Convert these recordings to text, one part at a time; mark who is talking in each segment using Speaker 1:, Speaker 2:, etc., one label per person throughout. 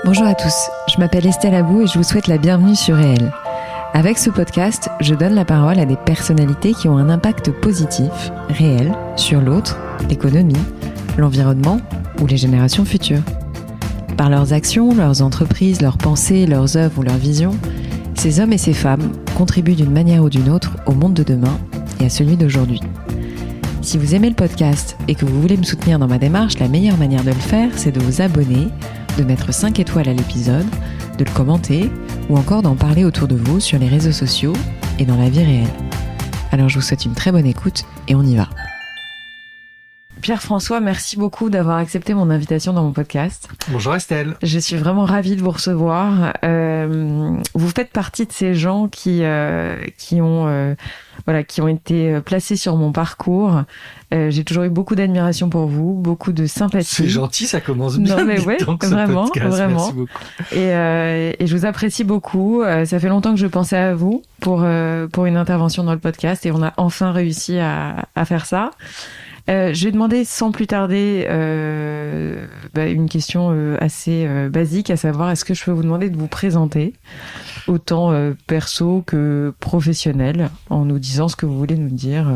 Speaker 1: Bonjour à tous, je m'appelle Estelle Abou et je vous souhaite la bienvenue sur Réel. Avec ce podcast, je donne la parole à des personnalités qui ont un impact positif, réel, sur l'autre, l'économie, l'environnement ou les générations futures. Par leurs actions, leurs entreprises, leurs pensées, leurs œuvres ou leurs visions, ces hommes et ces femmes contribuent d'une manière ou d'une autre au monde de demain et à celui d'aujourd'hui. Si vous aimez le podcast et que vous voulez me soutenir dans ma démarche, la meilleure manière de le faire, c'est de vous abonner, de mettre 5 étoiles à l'épisode, de le commenter ou encore d'en parler autour de vous sur les réseaux sociaux et dans la vie réelle. Alors je vous souhaite une très bonne écoute et on y va. Pierre-François, merci beaucoup d'avoir accepté mon invitation dans mon podcast.
Speaker 2: Bonjour Estelle.
Speaker 1: Je suis vraiment ravie de vous recevoir. Vous faites partie de ces gens qui ont été placés sur mon parcours. J'ai toujours eu beaucoup d'admiration pour vous, beaucoup de sympathie.
Speaker 2: C'est gentil, ça commence bien.
Speaker 1: Non mais ouais, vraiment.
Speaker 2: Merci beaucoup.
Speaker 1: Et je vous apprécie beaucoup. Ça fait longtemps que je pensais à vous pour une intervention dans le podcast et on a enfin réussi à faire ça. Je vais demander sans plus tarder une question assez basique, à savoir, est-ce que je peux vous demander de vous présenter, autant perso que professionnel, en nous disant ce que vous voulez nous dire.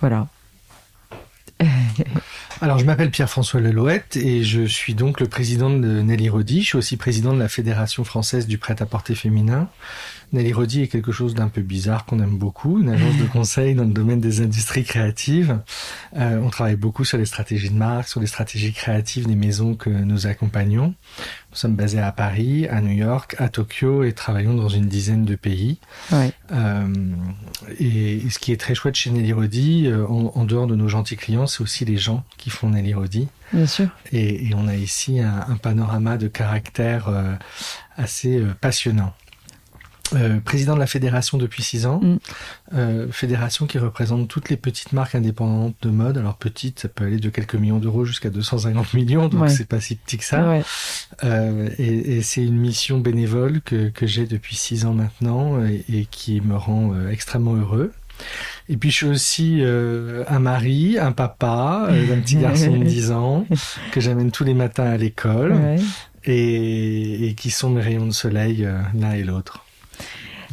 Speaker 1: Voilà.
Speaker 2: Alors, je m'appelle Pierre-François Lelouette et je suis donc le président de Nelly Rodi. Je suis aussi président de la Fédération française du prêt-à-porter féminin. Nelly Rodi est quelque chose d'un peu bizarre qu'on aime beaucoup, une agence de conseil dans le domaine des industries créatives. On travaille beaucoup sur les stratégies de marque, sur les stratégies créatives des maisons que nous accompagnons. Nous sommes basés à Paris, à New York, à Tokyo et travaillons dans une dizaine de pays. Ouais. Et ce qui est très chouette chez Nelly Rodi, en dehors de nos gentils clients, c'est aussi les gens qui font Nelly Rodi.
Speaker 1: Bien sûr.
Speaker 2: Et on a ici un panorama de caractère assez passionnant. Président de la fédération depuis 6 ans, fédération qui représente toutes les petites marques indépendantes de mode. Alors petites, ça peut aller de quelques millions d'euros jusqu'à 250 millions, donc c'est pas si petit que ça. Ouais. Et c'est une mission bénévole que j'ai depuis 6 ans maintenant et qui me rend extrêmement heureux. Et puis je suis aussi un mari, un papa d'un petit garçon de 10 ans que j'amène tous les matins à l'école et qui sont mes rayons de soleil l'un et l'autre.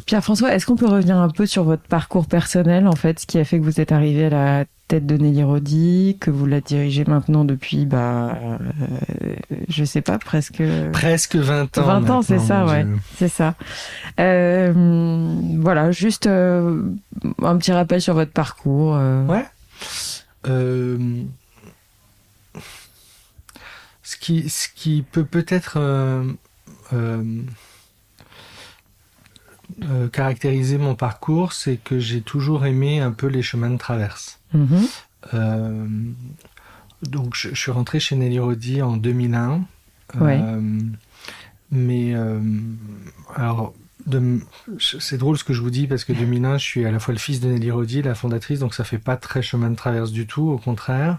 Speaker 1: Pierre-François, est-ce qu'on peut revenir un peu sur votre parcours personnel, en fait, ce qui a fait que vous êtes arrivé à la tête de Nelly Rodi, que vous la dirigez maintenant depuis, je sais pas, presque 20 ans. 20 ans, c'est ça, ouais, c'est ça. Voilà, juste un petit rappel sur votre parcours.
Speaker 2: Ouais. Ce qui peut peut-être caractériser mon parcours, c'est que j'ai toujours aimé un peu les chemins de traverse. Donc je suis rentré chez Nelly Rodi en 2001. Alors c'est drôle ce que je vous dis parce que 2001, je suis à la fois le fils de Nelly Rodi, la fondatrice, donc ça fait pas très chemin de traverse du tout, au contraire.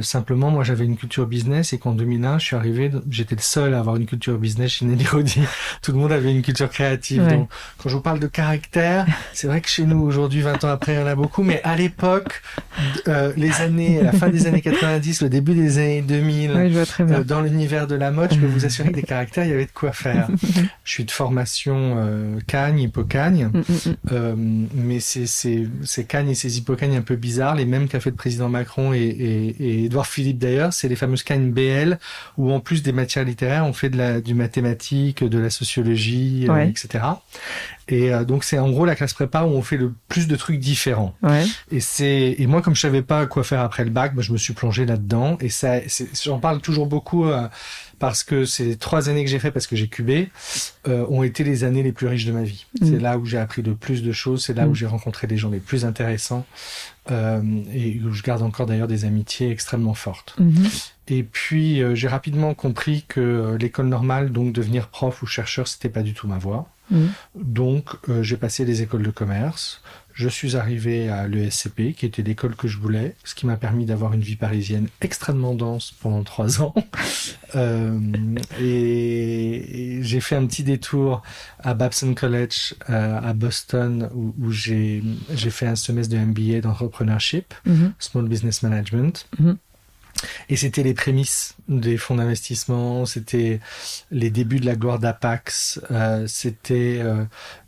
Speaker 2: Simplement, moi, j'avais une culture business et qu'en 2001, je suis arrivé, j'étais le seul à avoir une culture business chez Nelly Rodi. Tout le monde avait une culture créative. Ouais. Donc, quand je vous parle de caractère, c'est vrai que chez nous, aujourd'hui, 20 ans après, il y en a beaucoup, mais à l'époque, la fin des années 90, le début des années 2000, dans l'univers de la mode, je peux vous assurer que des caractères, il y avait de quoi faire. Je suis de formation cagne, hippocagne, mais ces cagnes et ces hippocagnes un peu bizarres, les mêmes qu'a fait le président Macron et Édouard Philippe d'ailleurs, c'est les fameuses cagnes BL où en plus des matières littéraires, on fait du mathématique, de la sociologie, etc. Et donc c'est en gros la classe prépa où on fait le plus de trucs différents. Ouais. Et moi comme je savais pas quoi faire après le bac, je me suis plongé là-dedans. Et j'en parle toujours beaucoup parce que ces 3 années que j'ai fait parce que j'ai cubé ont été les années les plus riches de ma vie. C'est là où j'ai appris le plus de choses, c'est là où j'ai rencontré les gens les plus intéressants et où je garde encore d'ailleurs des amitiés extrêmement fortes. Et puis j'ai rapidement compris que l'école normale, donc devenir prof ou chercheur, c'était pas du tout ma voie. Donc j'ai passé les écoles de commerce. Je suis arrivé à l'ESCP, qui était l'école que je voulais, ce qui m'a permis d'avoir une vie parisienne extrêmement dense pendant 3 ans. Et j'ai fait un petit détour à Babson College à Boston, où j'ai fait un semestre de MBA d'entrepreneurship, Small Business Management. Et c'était les prémices des fonds d'investissement, c'était les débuts de la gloire d'Apax, c'était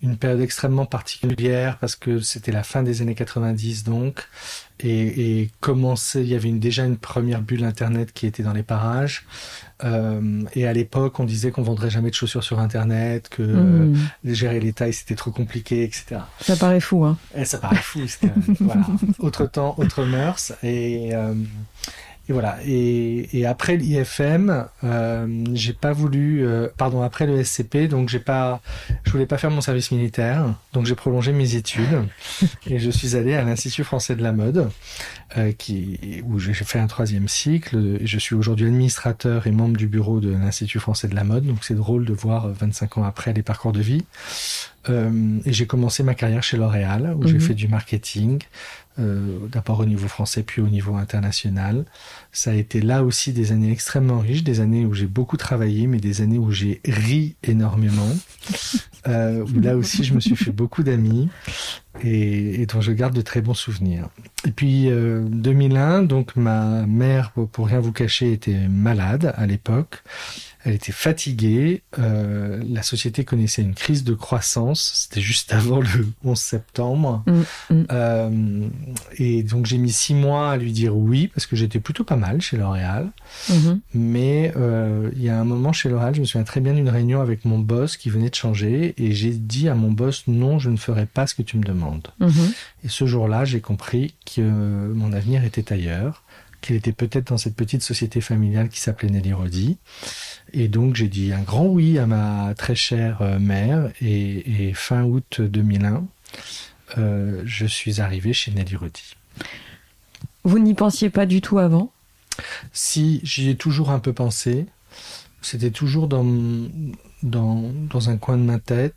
Speaker 2: une période extrêmement particulière parce que c'était la fin des années 90 donc, et commençait, il y avait déjà une première bulle Internet qui était dans les parages, et à l'époque on disait qu'on vendrait jamais de chaussures sur Internet, que gérer les tailles c'était trop compliqué, etc.
Speaker 1: Ça paraît fou, hein.
Speaker 2: Et ça paraît fou, c'était voilà, autre temps, autre mœurs, et voilà. Et après l'IFM, j'ai pas voulu, après le SCP, donc je voulais pas faire mon service militaire, donc j'ai prolongé mes études et je suis allé à l'Institut français de la mode, où j'ai fait un 3e cycle. Et je suis aujourd'hui administrateur et membre du bureau de l'Institut français de la mode, donc c'est drôle de voir 25 ans après les parcours de vie. Et j'ai commencé ma carrière chez L'Oréal, où j'ai fait du marketing, d'abord au niveau français puis au niveau international. Ça a été là aussi des années extrêmement riches, des années où j'ai beaucoup travaillé, mais des années où j'ai ri énormément, où là aussi je me suis fait beaucoup d'amis et dont je garde de très bons souvenirs. Et puis 2001, donc ma mère, pour rien vous cacher, était malade à l'époque. Elle était fatiguée, la société connaissait une crise de croissance, c'était juste avant le 11 septembre. Et donc j'ai mis 6 mois à lui dire oui, parce que j'étais plutôt pas mal chez L'Oréal. Mais il y a un moment chez L'Oréal, je me souviens très bien d'une réunion avec mon boss qui venait de changer, et j'ai dit à mon boss, non, je ne ferai pas ce que tu me demandes. Et ce jour-là, j'ai compris que mon avenir était ailleurs, qu'il était peut-être dans cette petite société familiale qui s'appelait Nelly Rodi. Et donc, j'ai dit un grand oui à ma très chère mère. Et fin août 2001, je suis arrivé chez Nelly Rodi.
Speaker 1: Vous n'y pensiez pas du tout avant ?
Speaker 2: Si, j'y ai toujours un peu pensé. C'était toujours dans un coin de ma tête.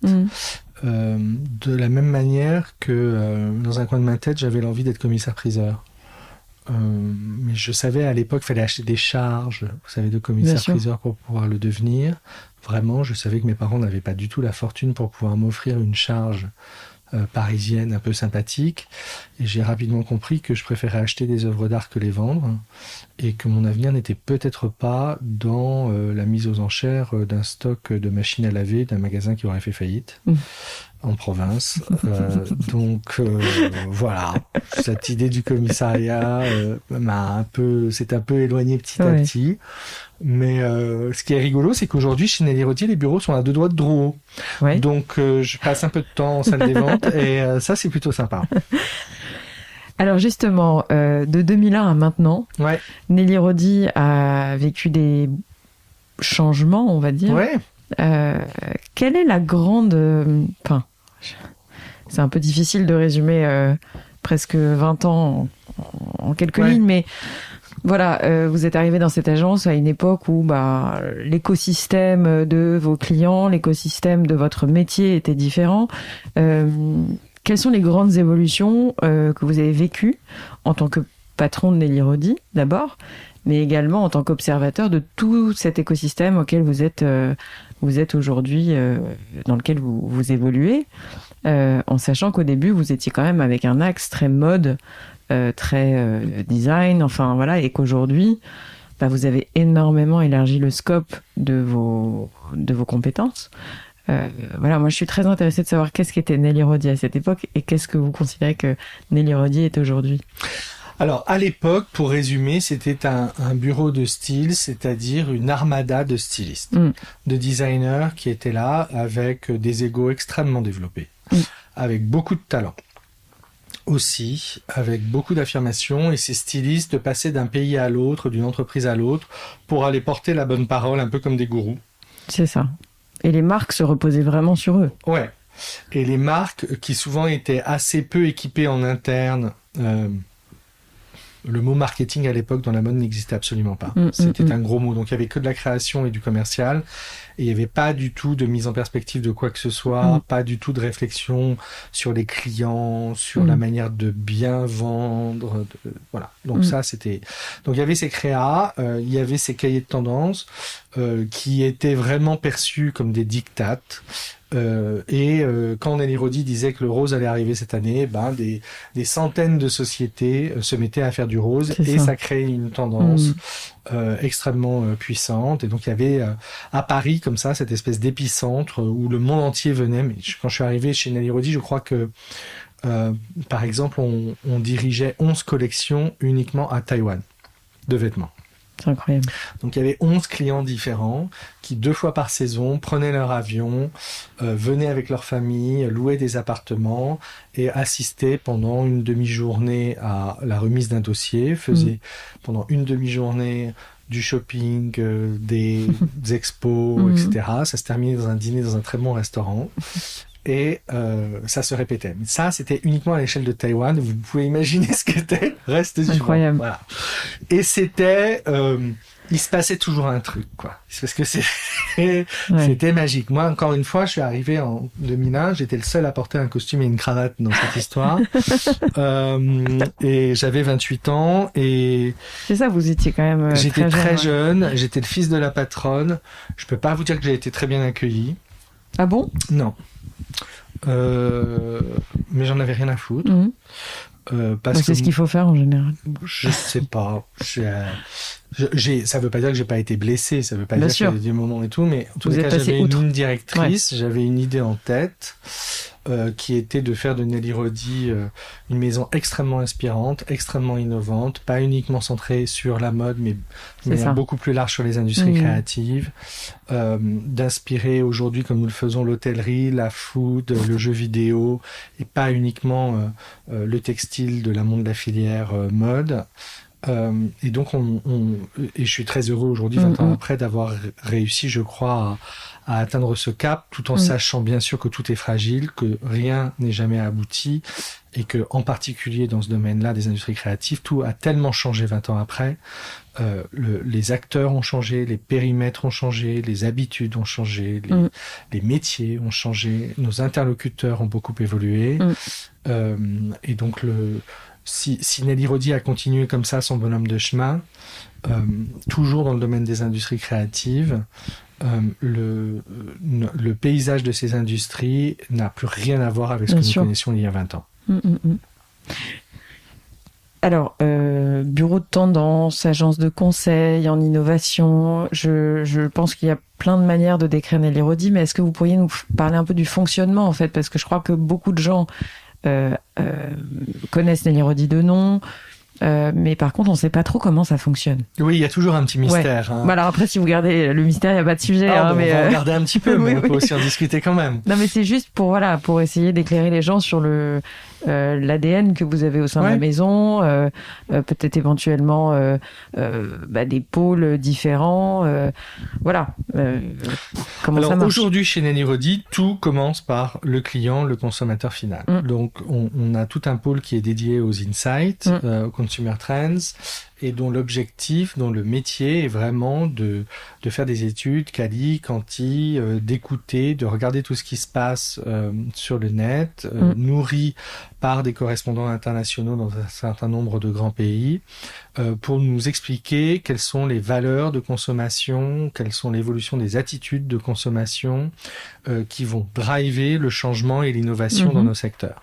Speaker 2: De la même manière que dans un coin de ma tête, j'avais l'envie d'être commissaire-priseur. Mais je savais à l'époque qu'il fallait acheter des charges, vous savez, de commissaire-priseur pour pouvoir le devenir. Vraiment, je savais que mes parents n'avaient pas du tout la fortune pour pouvoir m'offrir une charge parisienne un peu sympathique. Et j'ai rapidement compris que je préférais acheter des œuvres d'art que les vendre, et que mon avenir n'était peut-être pas dans la mise aux enchères d'un stock de machines à laver d'un magasin qui aurait fait faillite. En province. Donc voilà, cette idée du commissariat s'est un peu éloignée petit à petit. Mais ce qui est rigolo, c'est qu'aujourd'hui, chez Nelly Rodi, les bureaux sont à 2 doigts de Drouot. Donc je passe un peu de temps en salle des ventes et ça, c'est plutôt sympa.
Speaker 1: Alors justement, de 2001 à maintenant, Nelly Rodi a vécu des changements, on va dire. Quelle est la grande... c'est un peu difficile de résumer presque 20 ans en quelques lignes, mais voilà, vous êtes arrivé dans cette agence à une époque où l'écosystème de vos clients, l'écosystème de votre métier était différent. Quelles sont les grandes évolutions que vous avez vécues en tant que patron de Nelly Rodi, d'abord, mais également en tant qu'observateur de tout cet écosystème auquel vous êtes aujourd'hui, dans lequel vous évoluez, en sachant qu'au début, vous étiez quand même avec un axe très mode, très design, enfin voilà, et qu'aujourd'hui, vous avez énormément élargi le scope de vos compétences. Voilà, moi je suis très intéressée de savoir qu'est-ce qu'était Nelly Rodi à cette époque et qu'est-ce que vous considérez que Nelly Rodi est aujourd'hui.
Speaker 2: Alors, à l'époque, pour résumer, c'était un bureau de style, c'est-à-dire une armada de stylistes, de designers qui étaient là avec des égos extrêmement développés, avec beaucoup de talent. Aussi, avec beaucoup d'affirmation, et ces stylistes de passer d'un pays à l'autre, d'une entreprise à l'autre, pour aller porter la bonne parole, un peu comme des gourous. C'est ça.
Speaker 1: Et les marques se reposaient vraiment sur eux.
Speaker 2: Ouais. Et les marques, qui souvent étaient assez peu équipées en interne... Le mot marketing à l'époque dans la mode n'existait absolument pas. C'était un gros mot. Donc il n'y avait que de la création et du commercial. Et il n'y avait pas du tout de mise en perspective de quoi que ce soit, pas du tout de réflexion sur les clients, sur la manière de bien vendre. Voilà. Donc ça, c'était... Donc il y avait ces créas, il y avait ces cahiers de tendance qui étaient vraiment perçus comme des dictates. Quand Nelly Rodi disait que le rose allait arriver cette année, des centaines de sociétés se mettaient à faire du rose ça créait une tendance extrêmement puissante. Et donc il y avait à Paris comme ça cette espèce d'épicentre où le monde entier venait. Mais quand je suis arrivé chez Nelly Rodi, je crois que par exemple on dirigeait 11 collections uniquement à Taïwan de vêtements.
Speaker 1: C'est incroyable.
Speaker 2: Donc il y avait 11 clients différents qui 2 fois par saison prenaient leur avion, venaient avec leur famille, louaient des appartements et assistaient pendant une demi-journée à la remise d'un dossier, faisaient pendant une demi-journée du shopping, des expos, etc. Ça se terminait dans un dîner dans un très bon restaurant. Et ça se répétait. Mais ça, c'était uniquement à l'échelle de Taïwan. Vous pouvez imaginer ce qu'était le reste du monde.
Speaker 1: Incroyable.
Speaker 2: Voilà. Et c'était... il se passait toujours un truc, quoi. Parce que c'était magique. Moi, encore une fois, je suis arrivé en 2001. J'étais le seul à porter un costume et une cravate dans cette histoire. Et j'avais 28 ans. Et
Speaker 1: c'est ça, vous étiez quand même
Speaker 2: j'étais très jeune. J'étais le fils de la patronne. Je peux pas vous dire que j'ai été très bien accueilli.
Speaker 1: Ah bon?
Speaker 2: Non. Mais j'en avais rien à foutre.
Speaker 1: Parce que c'est ce qu'il faut faire en général.
Speaker 2: Je sais pas. Ça veut pas dire que j'ai pas été blessé, ça veut pas dire qu'il y a des moments et tout, mais en tout cas j'avais une ligne directrice, j'avais une idée en tête qui était de faire de Nelly Rodi une maison extrêmement inspirante, extrêmement innovante, pas uniquement centrée sur la mode, mais beaucoup plus large sur les industries créatives, d'inspirer aujourd'hui comme nous le faisons l'hôtellerie, la food, le jeu vidéo, et pas uniquement le textile de l'amont de la filière mode. Et donc, et je suis très heureux aujourd'hui, 20 ans après, d'avoir réussi, je crois, à atteindre ce cap, tout en sachant bien sûr que tout est fragile, que rien n'est jamais abouti, et que, en particulier dans ce domaine-là des industries créatives, tout a tellement changé 20 ans après. Les acteurs ont changé, les périmètres ont changé, les habitudes ont changé, les métiers ont changé, nos interlocuteurs ont beaucoup évolué. Et donc, si Nelly Rodi a continué comme ça son bonhomme de chemin, toujours dans le domaine des industries créatives, le paysage de ces industries n'a plus rien à voir avec ce que nous connaissions il y a 20 ans.
Speaker 1: Alors, bureau de tendance, agence de conseil en innovation, je pense qu'il y a plein de manières de décrire Nelly Rodi, mais est-ce que vous pourriez nous parler un peu du fonctionnement en fait, parce que je crois que beaucoup de gens connaissent Nelly Rodi de nom, mais par contre on ne sait pas trop comment ça fonctionne.
Speaker 2: Oui, il y a toujours un petit mystère.
Speaker 1: Ouais. Alors après, si vous gardez le mystère, il n'y a pas de sujet.
Speaker 2: Mais on va en garder un petit peu, mais on peut aussi en discuter quand même.
Speaker 1: Non, mais c'est juste pour essayer d'éclairer les gens sur l'ADN que vous avez au sein de la maison, peut-être éventuellement des pôles différents. Comment ça marche?
Speaker 2: Aujourd'hui, chez Nelly Rodi, tout commence par le client, le consommateur final. Donc, on a tout un pôle qui est dédié aux insights, aux consumer trends, et dont l'objectif, dont le métier est vraiment de faire des études quali, quanti, d'écouter, de regarder tout ce qui se passe sur le net, nourri par des correspondants internationaux dans un certain nombre de grands pays, pour nous expliquer quelles sont les valeurs de consommation, quelles sont l'évolution des attitudes de consommation qui vont driver le changement et l'innovation dans nos secteurs.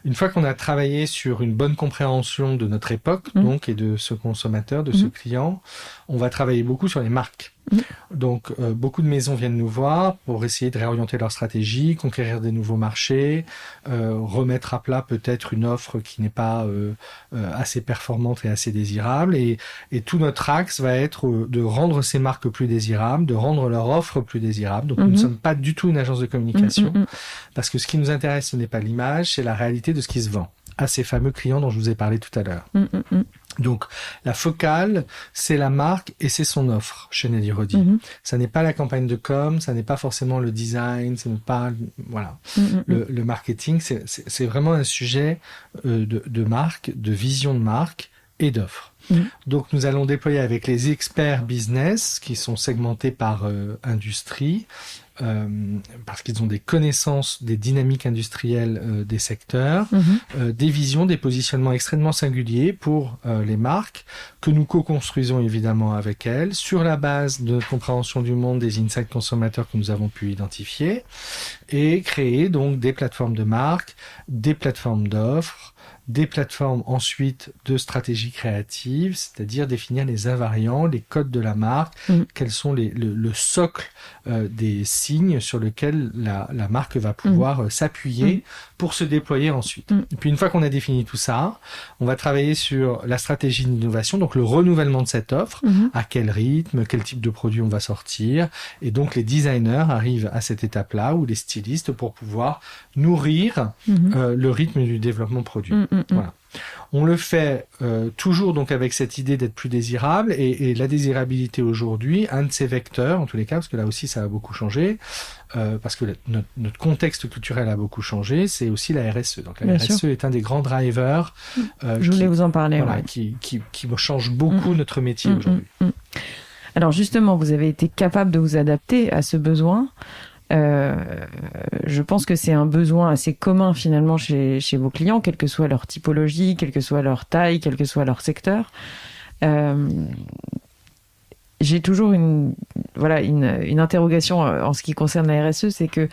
Speaker 2: Une fois qu'on a travaillé sur une bonne compréhension de notre époque, donc, et de ce consommateur, de ce client, on va travailler beaucoup sur les marques. Donc, beaucoup de maisons viennent nous voir pour essayer de réorienter leur stratégie, conquérir des nouveaux marchés, remettre à plat peut-être une offre qui n'est pas assez performante et assez désirable. Et tout notre axe va être de rendre ces marques plus désirables, de rendre leur offre plus désirable. Donc, nous ne sommes pas du tout une agence de communication, parce que ce qui nous intéresse, ce n'est pas l'image, c'est la réalité de ce qui se vend à ces fameux clients dont je vous ai parlé tout à l'heure. Donc, la focale, c'est la marque et c'est son offre chez Nelly Rodi. Ça n'est pas la campagne de com, ça n'est pas forcément le design, ce n'est pas, le marketing, c'est vraiment un sujet de marque, de vision de marque, et d'offres. Donc nous allons déployer avec les experts business qui sont segmentés par industrie, parce qu'ils ont des connaissances des dynamiques industrielles des secteurs, des visions, des positionnements extrêmement singuliers pour les marques que nous co-construisons évidemment avec elles sur la base de notre compréhension du monde, des insights consommateurs que nous avons pu identifier et créer donc des plateformes de marque, des plateformes d'offres, des plateformes ensuite de stratégie créative, c'est-à-dire définir les invariants, les codes de la marque, quels sont le socle des signes sur lesquels la marque va pouvoir s'appuyer pour se déployer ensuite. Et puis une fois qu'on a défini tout ça, on va travailler sur la stratégie d'innovation, donc le renouvellement de cette offre, à quel rythme, quel type de produit on va sortir, et donc les designers arrivent à cette étape-là, ou les stylistes, pour pouvoir nourrir le rythme du développement produit. Voilà. On le fait toujours donc avec cette idée d'être plus désirable et la désirabilité aujourd'hui, un de ces vecteurs en tous les cas, parce que là aussi ça a beaucoup changé, parce que notre contexte culturel a beaucoup changé, c'est aussi la RSE. Donc la
Speaker 1: Bien
Speaker 2: RSE
Speaker 1: sûr.
Speaker 2: est un des grands drivers
Speaker 1: Je voulais vous en parler.
Speaker 2: voilà,
Speaker 1: Ouais.
Speaker 2: qui change beaucoup notre métier aujourd'hui.
Speaker 1: Alors justement, vous avez été capable de vous adapter à ce besoin. Je pense que c'est un besoin assez commun finalement chez vos clients, quelle que soit leur typologie, quelle que soit leur taille, quel que soit leur secteur. J'ai toujours une interrogation en ce qui concerne la RSE, c'est que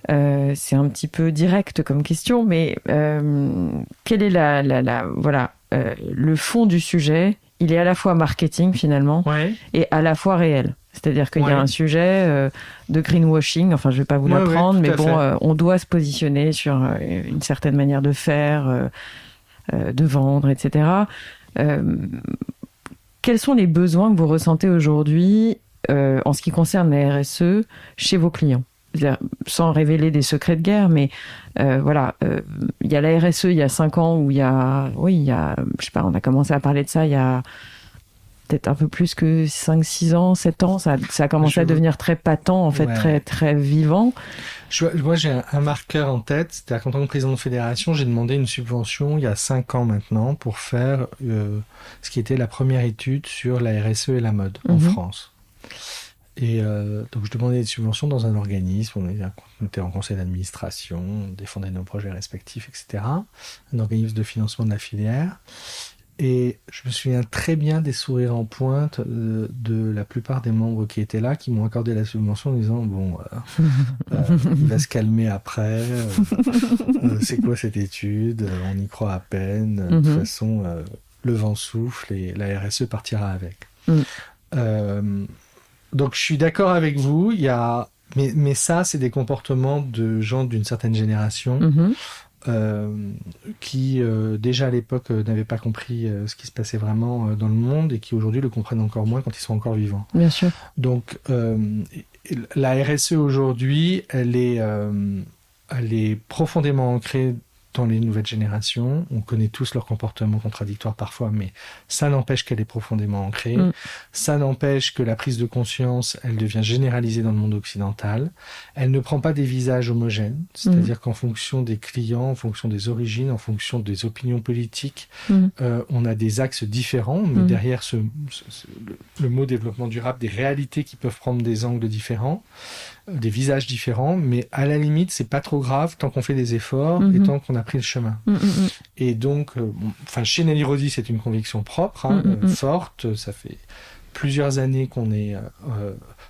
Speaker 1: c'est un petit peu direct comme question, mais quel est le fond du sujet? Il est à la fois marketing finalement et à la fois réel. C'est-à-dire qu'il y a un sujet de greenwashing, enfin je ne vais pas vous l'apprendre, mais bon, on doit se positionner sur une certaine manière de faire, de vendre, etc. Quels sont les besoins que vous ressentez aujourd'hui en ce qui concerne la RSE chez vos clients? Sans révéler des secrets de guerre, mais il y a la RSE il y a 5 ans où je sais pas, on a commencé à parler de ça il y a peut-être un peu plus que 5, 6 ans, 7 ans, ça a commencé à devenir très patent, en fait, très, très vivant.
Speaker 2: Moi, j'ai un marqueur en tête, c'est-à-dire qu'en tant que président de fédération, j'ai demandé une subvention il y a 5 ans maintenant pour faire ce qui était la première étude sur la RSE et la mode en France. Et donc je demandais des subventions dans un organisme, on était en conseil d'administration, on défendait nos projets respectifs, etc. Un organisme de financement de la filière. Et je me souviens très bien des sourires en pointe de la plupart des membres qui étaient là, qui m'ont accordé la subvention en disant il va se calmer après, c'est quoi cette étude, on y croit à peine, de toute façon le vent souffle et la RSE partira avec. Donc je suis d'accord avec vous, mais ça c'est des comportements de gens d'une certaine génération qui déjà à l'époque n'avaient pas compris ce qui se passait vraiment dans le monde et qui aujourd'hui le comprennent encore moins quand ils sont encore vivants.
Speaker 1: Bien sûr.
Speaker 2: Donc la RSE aujourd'hui, elle est profondément ancrée dans les nouvelles générations. On connaît tous leurs comportements contradictoires parfois, mais ça n'empêche qu'elle est profondément ancrée. Ça n'empêche que la prise de conscience, elle devient généralisée dans le monde occidental. Elle ne prend pas des visages homogènes, c'est-à-dire qu'en fonction des clients, en fonction des origines, en fonction des opinions politiques, on a des axes différents, mais derrière le mot développement durable, des réalités qui peuvent prendre des angles différents, des visages différents, mais à la limite, c'est pas trop grave tant qu'on fait des efforts et tant qu'on a pris le chemin. Et donc, chez Nelly Rodi, c'est une conviction propre, forte. Ça fait plusieurs années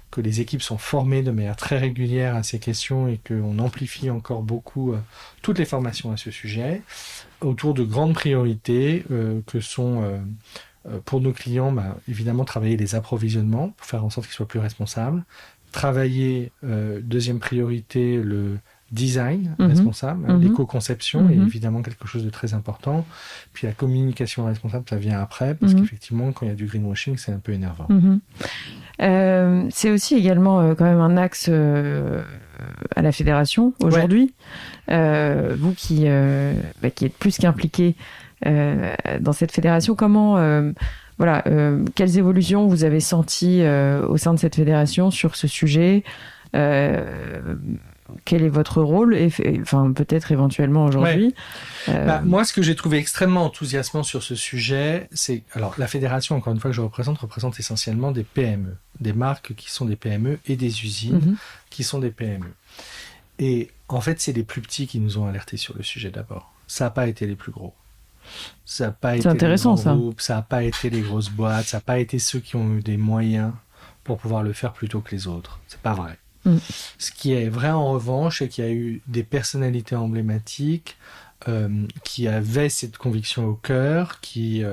Speaker 2: que les équipes sont formées de manière très régulière à ces questions et qu'on amplifie encore beaucoup toutes les formations à ce sujet, autour de grandes priorités que sont... pour nos clients, évidemment, travailler les approvisionnements pour faire en sorte qu'ils soient plus responsables. Travailler, deuxième priorité, le design responsable, l'éco-conception est évidemment quelque chose de très important. Puis la communication responsable, ça vient après, parce qu'effectivement, quand il y a du greenwashing, c'est un peu énervant.
Speaker 1: C'est aussi également quand même un axe à la fédération aujourd'hui. Vous qui êtes plus qu'impliqué dans cette fédération, comment... quelles évolutions vous avez senties au sein de cette fédération sur ce sujet quel est votre rôle et enfin peut-être éventuellement aujourd'hui.
Speaker 2: Moi, ce que j'ai trouvé extrêmement enthousiasmant sur ce sujet, c'est alors la fédération, encore une fois que je représente essentiellement des PME, des marques qui sont des PME et des usines qui sont des PME. Et en fait, c'est les plus petits qui nous ont alertés sur le sujet d'abord. Ça n'a pas été les plus gros. Ça n'a pas été les grands groupes, ça n'a pas été les grosses boîtes, ça n'a pas été ceux qui ont eu des moyens pour pouvoir le faire plutôt que les autres. C'est pas vrai. Ce qui est vrai en revanche, c'est qu'il y a eu des personnalités emblématiques qui avaient cette conviction au cœur, qui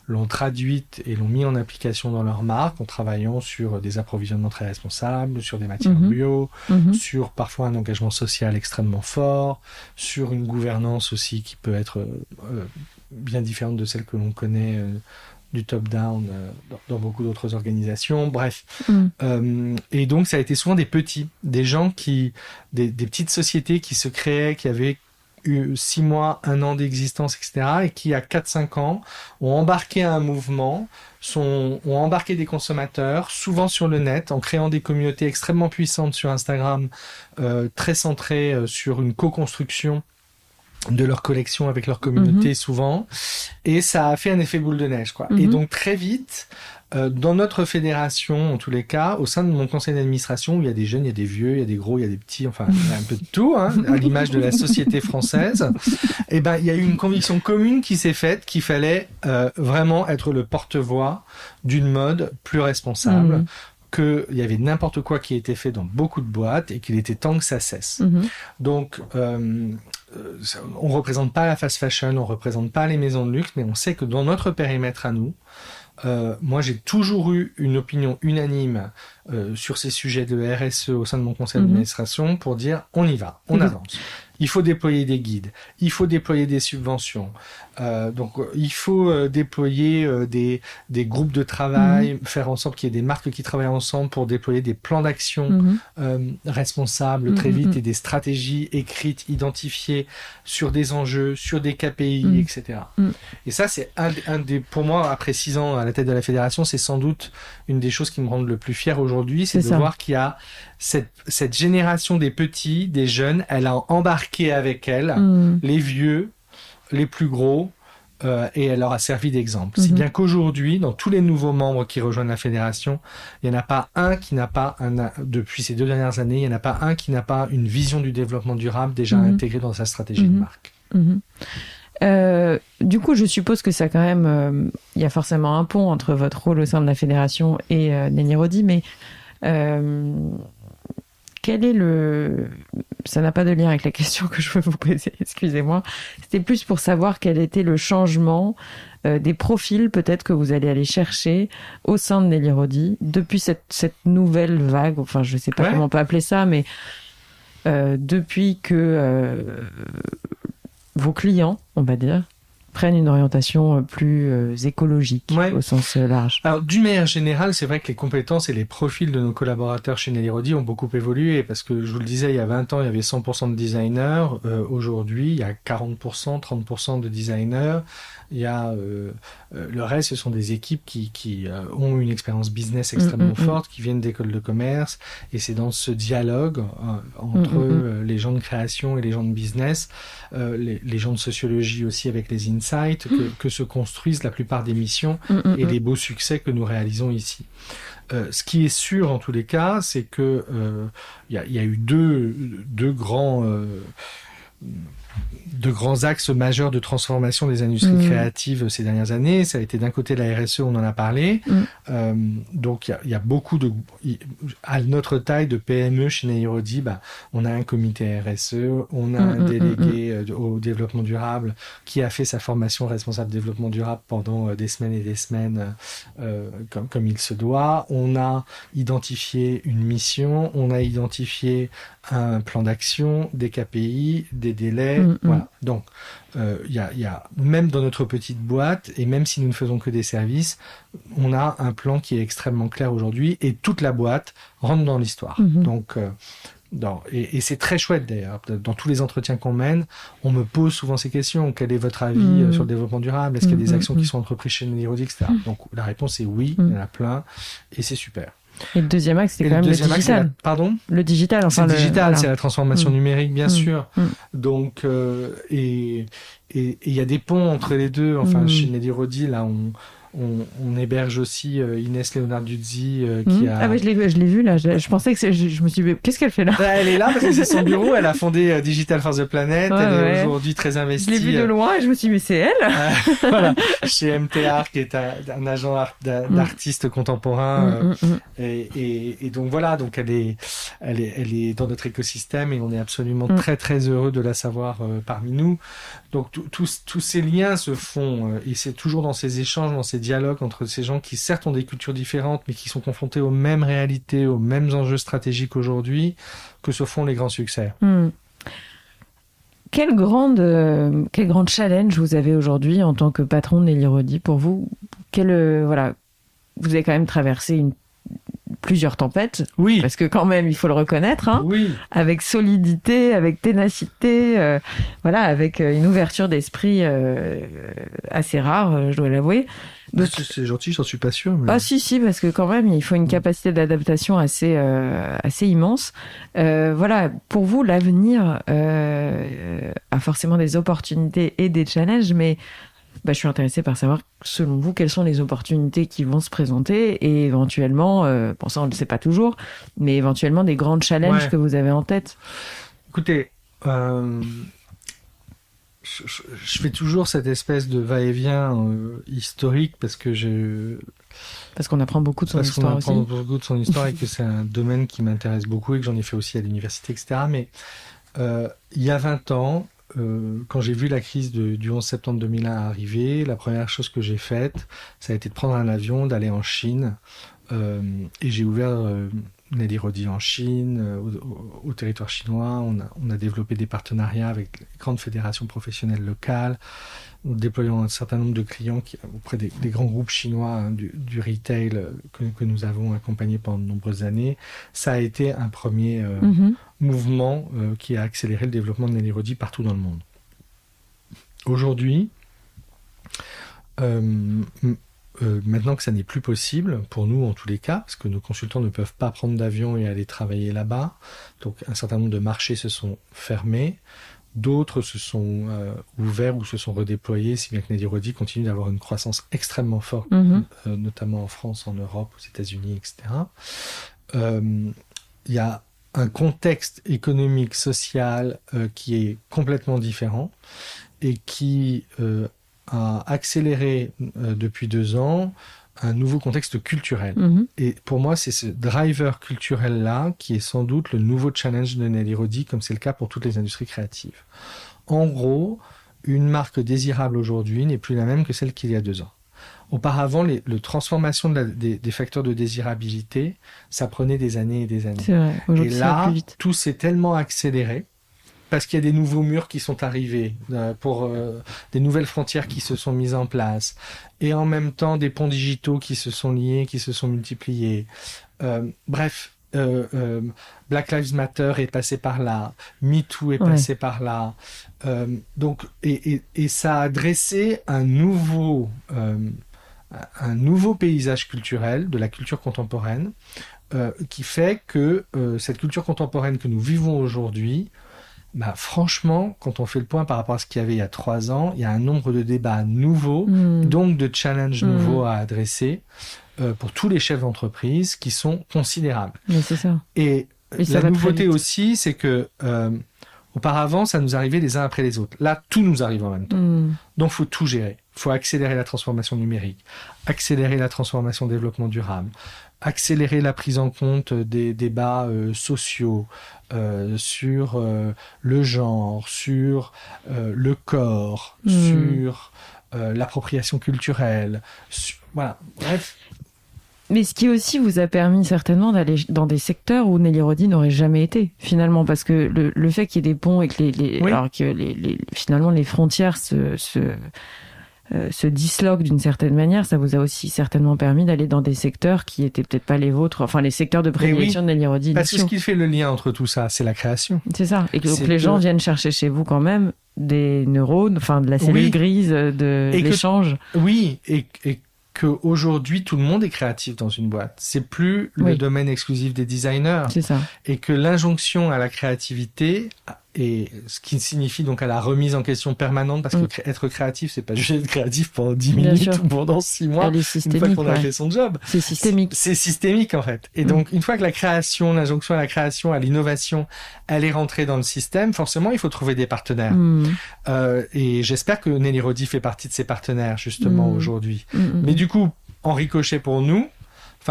Speaker 2: l'ont traduite et l'ont mis en application dans leur marque en travaillant sur des approvisionnements très responsables, sur des matières bio, sur parfois un engagement social extrêmement fort, sur une gouvernance aussi qui peut être bien différente de celle que l'on connaît du top-down dans beaucoup d'autres organisations, bref. Et donc, ça a été souvent des petits, des gens des petites sociétés qui se créaient, qui avaient eu 6 mois, 1 an d'existence, etc., et qui, à 4-5 ans, ont embarqué un mouvement, ont embarqué des consommateurs, souvent sur le net, en créant des communautés extrêmement puissantes sur Instagram, très centrées sur une co-construction de leur collection avec leur communauté souvent, et ça a fait un effet boule de neige, quoi. Et donc très vite, dans notre fédération, en tous les cas, au sein de mon conseil d'administration, où il y a des jeunes, il y a des vieux, il y a des gros, il y a des petits, enfin il y a un peu de tout, hein, à l'image de la société française, et ben il y a eu une conviction commune qui s'est faite qu'il fallait vraiment être le porte-voix d'une mode plus responsable. Qu'il y avait n'importe quoi qui était fait dans beaucoup de boîtes et qu'il était temps que ça cesse. Donc, on représente pas la fast fashion, on représente pas les maisons de luxe, mais on sait que dans notre périmètre à nous, moi j'ai toujours eu une opinion unanime sur ces sujets de RSE au sein de mon conseil d'administration pour dire on y va, on avance. Il faut déployer des guides, il faut déployer des subventions, donc il faut déployer des groupes de travail, faire en sorte qu'il y ait des marques qui travaillent ensemble pour déployer des plans d'action responsables très vite et des stratégies écrites, identifiées sur des enjeux, sur des KPI, etc. Et ça, c'est un des, pour moi, après 6 ans à la tête de la fédération, c'est sans doute une des choses qui me rendent le plus fier aujourd'hui, c'est de voir qu'il y a cette génération des petits, des jeunes, elle a embarqué avec elle les vieux, les plus gros, et elle leur a servi d'exemple. Si bien qu'aujourd'hui, dans tous les nouveaux membres qui rejoignent la fédération, il n'y en a pas un qui n'a pas, depuis ces 2 dernières années, il n'y en a pas un qui n'a pas une vision du développement durable déjà intégrée dans sa stratégie de marque.
Speaker 1: Du coup, je suppose que ça quand même, il y a forcément un pont entre votre rôle au sein de la fédération et Nelly Rodi, mais quel est ça n'a pas de lien avec la question que je veux vous poser, excusez-moi. C'était plus pour savoir quel était le changement des profils peut-être que vous allez aller chercher au sein de Nelly Rodi depuis cette nouvelle vague, enfin je ne sais pas comment on peut appeler ça, mais depuis que vos clients, on va dire, prennent une orientation plus écologique au sens large.
Speaker 2: Alors, d'une manière générale, c'est vrai que les compétences et les profils de nos collaborateurs chez Nelly Rodi ont beaucoup évolué parce que, je vous le disais, il y a 20 ans, il y avait 100% de designers. Aujourd'hui, il y a 40%, 30% de designers. Il y a le reste, ce sont des équipes qui ont une expérience business extrêmement forte, qui viennent d'écoles de commerce. Et c'est dans ce dialogue entre les gens de création et les gens de business, les gens de sociologie aussi avec les insights, que se construisent la plupart des missions et les beaux succès que nous réalisons ici. Ce qui est sûr en tous les cas, c'est que y a eu deux grands axes majeurs de transformation des industries créatives ces dernières années. Ça a été d'un côté la RSE, on en a parlé. Donc il y a beaucoup à notre taille de PME chez Nelly Rodi, on a un comité RSE, on a un délégué au développement durable qui a fait sa formation responsable développement durable pendant des semaines et des semaines comme il se doit. On a identifié une mission, on a identifié un plan d'action, des KPI, des délais. Voilà. Donc, y a, même dans notre petite boîte, et même si nous ne faisons que des services, on a un plan qui est extrêmement clair aujourd'hui, et toute la boîte rentre dans l'histoire. Donc, et c'est très chouette d'ailleurs. Dans tous les entretiens qu'on mène, on me pose souvent ces questions. Quel est votre avis sur le développement durable? Est-ce qu'il y a des actions qui sont entreprises chez Nelly Rodi, etc. Donc, la réponse est oui, il y en a plein, et c'est super.
Speaker 1: Et le deuxième axe, c'était quand même le digital.
Speaker 2: Pardon ?
Speaker 1: Le digital, enfin.
Speaker 2: C'est le digital,
Speaker 1: voilà.
Speaker 2: c'est la transformation numérique, bien sûr. Donc, et il y a des ponts entre les deux. Enfin, chez Nelly Rodi, là, on héberge aussi Inès Leonarduzzi qui a...
Speaker 1: Ah oui, je l'ai vu là. Je pensais que je me suis dit, qu'est-ce qu'elle fait là ?
Speaker 2: Elle est là parce que c'est son bureau. Elle a fondé Digital for the Planet.
Speaker 1: Ouais,
Speaker 2: elle est aujourd'hui très investie.
Speaker 1: Je l'ai vue de loin et je me suis dit, mais c'est elle.
Speaker 2: Voilà, chez MTR, qui est un agent d'artistes contemporains. Et donc voilà, donc elle est dans notre écosystème et on est absolument très très heureux de la savoir parmi nous. Donc tous ces liens se font et c'est toujours dans ces échanges, dans ces dialogues entre ces gens qui certes ont des cultures différentes mais qui sont confrontés aux mêmes réalités, aux mêmes enjeux stratégiques aujourd'hui que se font les grands succès.
Speaker 1: Quel grand challenge vous avez aujourd'hui en tant que patron de Nelly Rodi pour vous ? Voilà, vous avez quand même traversé plusieurs tempêtes.
Speaker 2: Oui.
Speaker 1: Parce que quand même, il faut le reconnaître. Hein,
Speaker 2: oui.
Speaker 1: Avec solidité, avec ténacité, voilà, avec une ouverture d'esprit assez rare, je dois l'avouer.
Speaker 2: Donc, c'est gentil, j'en suis pas sûr. Mais...
Speaker 1: Ah si, parce que quand même, il faut une capacité d'adaptation assez immense. Voilà, pour vous, l'avenir a forcément des opportunités et des challenges, mais je suis intéressée par savoir, selon vous, quelles sont les opportunités qui vont se présenter et éventuellement, bon ça on ne le sait pas toujours, mais éventuellement des grands challenges que vous avez en tête.
Speaker 2: Écoutez, je fais toujours cette espèce de va-et-vient historique parce qu'on
Speaker 1: apprend beaucoup de son histoire aussi.
Speaker 2: Parce qu'on apprend beaucoup de son histoire et que c'est un domaine qui m'intéresse beaucoup et que j'en ai fait aussi à l'université, etc. Mais il y a 20 ans, quand j'ai vu la crise du 11 septembre 2001 arriver, la première chose que j'ai faite, ça a été de prendre un avion, d'aller en Chine. Et j'ai ouvert Nelly Rodi en Chine, au territoire chinois. On a développé des partenariats avec les grandes fédérations professionnelles locales, en déployant un certain nombre de clients auprès des grands groupes chinois du retail que nous avons accompagnés pendant de nombreuses années. Ça a été un premier mouvement qui a accéléré le développement de Nelly Rodi partout dans le monde. Aujourd'hui, maintenant que ça n'est plus possible, pour nous en tous les cas, parce que nos consultants ne peuvent pas prendre d'avion et aller travailler là-bas, donc un certain nombre de marchés se sont fermés, d'autres se sont ouverts ou se sont redéployés, si bien que Nelly Rodi continue d'avoir une croissance extrêmement forte, notamment en France, en Europe, aux États-Unis, etc. Il y a un contexte économique, social qui est complètement différent et qui a accéléré depuis 2 ans un nouveau contexte culturel. Et pour moi, c'est ce driver culturel-là qui est sans doute le nouveau challenge de Nelly Rodi, comme c'est le cas pour toutes les industries créatives. En gros, une marque désirable aujourd'hui n'est plus la même que celle qu'il y a 2 ans. Auparavant, la transformation des facteurs de désirabilité, ça prenait des années et des années.
Speaker 1: C'est vrai.
Speaker 2: Et là, tout s'est tellement accéléré parce qu'il y a des nouveaux murs qui sont arrivés, pour des nouvelles frontières qui se sont mises en place, et en même temps des ponts digitaux qui se sont liés, qui se sont multipliés. Bref, Black Lives Matter est passé par là, MeToo est passé par là. Donc, et ça a dressé un nouveau paysage culturel de la culture contemporaine qui fait que cette culture contemporaine que nous vivons aujourd'hui, franchement, quand on fait le point par rapport à ce qu'il y avait il y a 3 ans, il y a un nombre de débats nouveaux, donc de challenges nouveaux à adresser pour tous les chefs d'entreprise qui sont considérables.
Speaker 1: Mais c'est ça.
Speaker 2: Et la nouveauté aussi, c'est que auparavant, ça nous arrivait les uns après les autres. Là, tout nous arrive en même temps. Donc, il faut tout gérer. Il faut accélérer la transformation numérique, accélérer la transformation développement durable, accélérer la prise en compte des débats sociaux sur le genre, sur le corps, sur l'appropriation culturelle. Voilà, bref.
Speaker 1: Mais ce qui aussi vous a permis certainement d'aller dans des secteurs où Nelly Rodi n'aurait jamais été, finalement, parce que le fait qu'il y ait des ponts et que alors que finalement les frontières se disloquent d'une certaine manière, ça vous a aussi certainement permis d'aller dans des secteurs qui étaient peut-être pas les vôtres, enfin les secteurs de prédilection de Nelly Rodi.
Speaker 2: Parce que ce qui fait le lien entre tout ça, c'est la création.
Speaker 1: C'est ça. Et donc les gens viennent chercher chez vous quand même des neurones, enfin de la cellule grise, de l'échange.
Speaker 2: Oui, qu'aujourd'hui, tout le monde est créatif dans une boîte. C'est plus le domaine exclusif des designers.
Speaker 1: C'est ça.
Speaker 2: Et que l'injonction à la créativité, et ce qui signifie donc à la remise en question permanente, parce que être créatif, c'est pas juste être créatif pendant 10 minutes ou pendant 6 mois, une fois qu'on a fait son job.
Speaker 1: C'est systémique.
Speaker 2: C'est systémique, en fait. Et donc, une fois que la création, l'injonction à la création, à l'innovation, elle est rentrée dans le système, forcément, il faut trouver des partenaires. Et j'espère que Nelly Rodi fait partie de ces partenaires, justement, aujourd'hui. Mais du coup, en ricochet pour nous,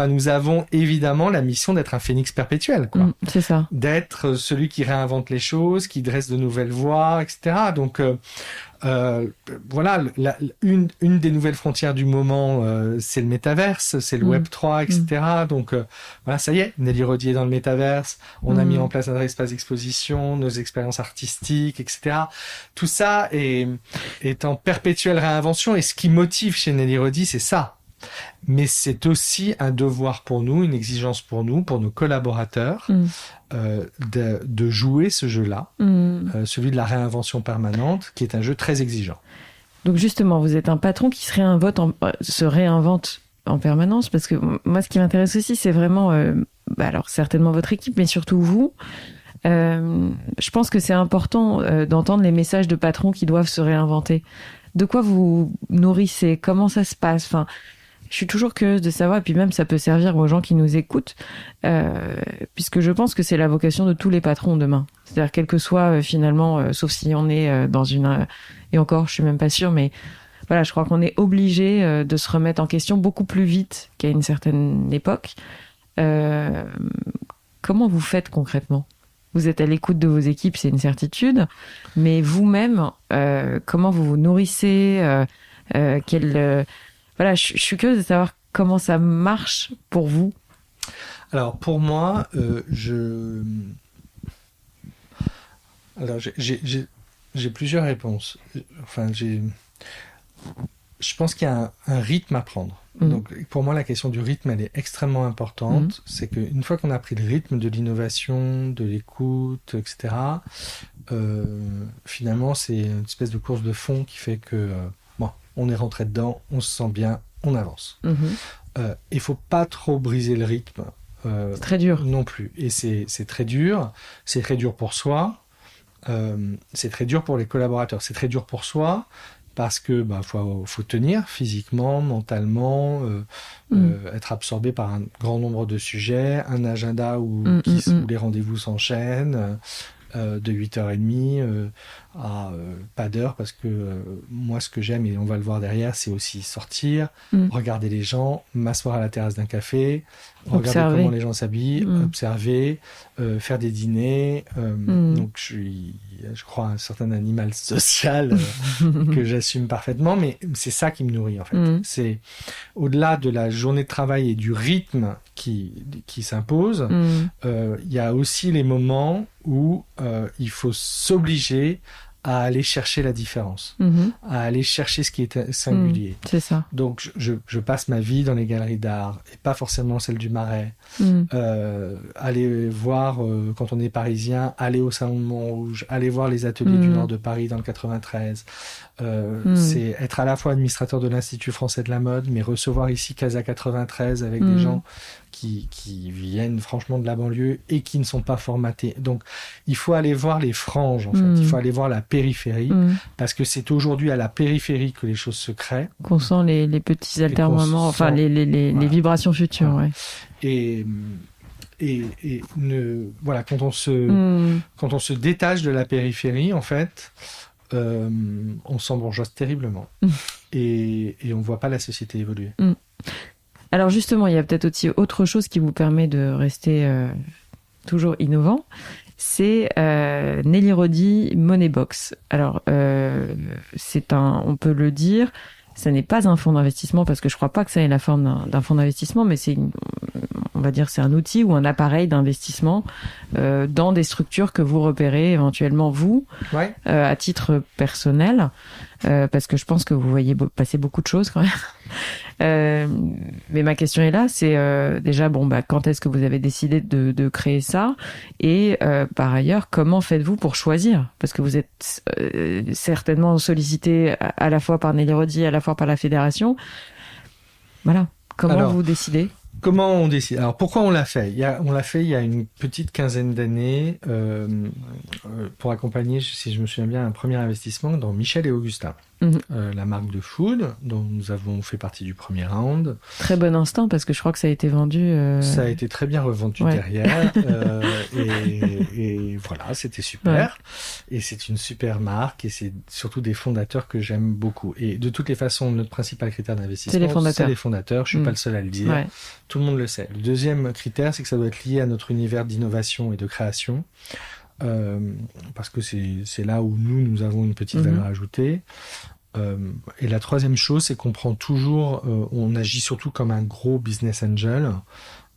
Speaker 2: nous avons évidemment la mission d'être un phénix perpétuel, quoi.
Speaker 1: C'est ça.
Speaker 2: D'être celui qui réinvente les choses, qui dresse de nouvelles voies, etc. Donc, voilà, une des nouvelles frontières du moment, c'est le métaverse, c'est le Web 3, etc. Donc, voilà, ça y est, Nelly Rodi est dans le métaverse. On a mis en place notre espace d'exposition, nos expériences artistiques, etc. Tout ça est en perpétuelle réinvention. Et ce qui motive chez Nelly Rodi, c'est ça. Mais c'est aussi un devoir pour nous, une exigence pour nous, pour nos collaborateurs, de jouer ce jeu-là, celui de la réinvention permanente, qui est un jeu très exigeant.
Speaker 1: Donc justement, vous êtes un patron qui se réinvente en permanence, parce que moi, ce qui m'intéresse aussi, c'est vraiment, alors certainement votre équipe, mais surtout vous. Je pense que c'est important d'entendre les messages de patrons qui doivent se réinventer. De quoi vous nourrissez? Comment ça se passe? Je suis toujours curieuse de savoir, et puis même ça peut servir aux gens qui nous écoutent, puisque je pense que c'est la vocation de tous les patrons demain. C'est-à-dire quel que soit finalement, sauf si on est dans une... et encore, je suis même pas sûre, mais voilà, je crois qu'on est obligé de se remettre en question beaucoup plus vite qu'à une certaine époque. Comment vous faites concrètement? Vous êtes à l'écoute de vos équipes, c'est une certitude, mais vous-même, comment vous vous nourrissez? Voilà, je suis curieuse de savoir comment ça marche pour vous.
Speaker 2: Alors, pour moi, j'ai plusieurs réponses. Je pense qu'il y a un rythme à prendre. Donc, pour moi, la question du rythme, elle est extrêmement importante. C'est qu'une fois qu'on a pris le rythme de l'innovation, de l'écoute, etc., finalement, c'est une espèce de course de fond qui fait que... on est rentré dedans, on se sent bien, on avance. Il faut pas trop briser le rythme.
Speaker 1: C'est très dur.
Speaker 2: Non plus. Et c'est très dur. C'est très dur pour soi. C'est très dur pour les collaborateurs. C'est très dur pour soi parce que faut tenir physiquement, mentalement, être absorbé par un grand nombre de sujets, un agenda où les rendez-vous s'enchaînent. De 8h30 à pas d'heure, parce que moi, ce que j'aime, et on va le voir derrière, c'est aussi sortir, regarder les gens, m'asseoir à la terrasse d'un café, regarder comment les gens s'habillent, observer, faire des dîners. Donc, je crois, un certain animal social que j'assume parfaitement, mais c'est ça qui me nourrit, en fait. C'est au-delà de la journée de travail et du rythme qui s'impose, il y a aussi les moments où il faut s'obliger à aller chercher la différence, à aller chercher ce qui est singulier.
Speaker 1: C'est ça.
Speaker 2: Donc, je passe ma vie dans les galeries d'art, et pas forcément celle du Marais. Aller voir, quand on est parisien, aller au Salon de Montrouge, aller voir les ateliers du Nord de Paris dans le 93. C'est être à la fois administrateur de l'Institut français de la mode, mais recevoir ici Casa 93 avec des gens qui viennent franchement de la banlieue et qui ne sont pas formatés. Donc, il faut aller voir les franges, en fait. Il faut aller voir la périphérie, parce que c'est aujourd'hui à la périphérie que les choses se créent.
Speaker 1: Qu'on sent les petits altermoiements, enfin, les vibrations futures,
Speaker 2: voilà. Et quand on se détache de la périphérie, en fait, on s'embourgeoise terriblement. Et on ne voit pas la société évoluer.
Speaker 1: Alors justement, il y a peut-être aussi autre chose qui vous permet de rester toujours innovant. C'est Nelly Rodi Moneybox. Alors, on peut le dire, ça n'est pas un fonds d'investissement, parce que je ne crois pas que ça ait la forme d'un fonds d'investissement, mais on va dire c'est un outil ou un appareil d'investissement dans des structures que vous repérez éventuellement vous, à titre personnel, parce que je pense que vous voyez passer beaucoup de choses quand même. Mais ma question est là, c'est déjà quand est-ce que vous avez décidé de créer ça, et par ailleurs, comment faites-vous pour choisir, parce que vous êtes certainement sollicité à la fois par Nelly Rodi, à la fois par la fédération. Voilà. Comment vous décidez ?
Speaker 2: Comment on décide ? Alors pourquoi on l'a fait ? On l'a fait il y a une petite quinzaine d'années pour accompagner, si je me souviens bien, un premier investissement dans Michel et Augustin, la marque de food dont nous avons fait partie du premier round.
Speaker 1: Très bon instant parce que je crois que ça a été vendu. Ça
Speaker 2: a été très bien revendu derrière et voilà, c'était super. Ouais. Et c'est une super marque et c'est surtout des fondateurs que j'aime beaucoup. Et de toutes les façons, notre principal critère d'investissement, c'est les fondateurs. Je suis pas le seul à le dire. Ouais. Tout le monde le sait. Le deuxième critère, c'est que ça doit être lié à notre univers d'innovation et de création. Parce que c'est là où nous avons une petite valeur ajoutée. Et la troisième chose, c'est qu'on prend toujours, on agit surtout comme un gros business angel.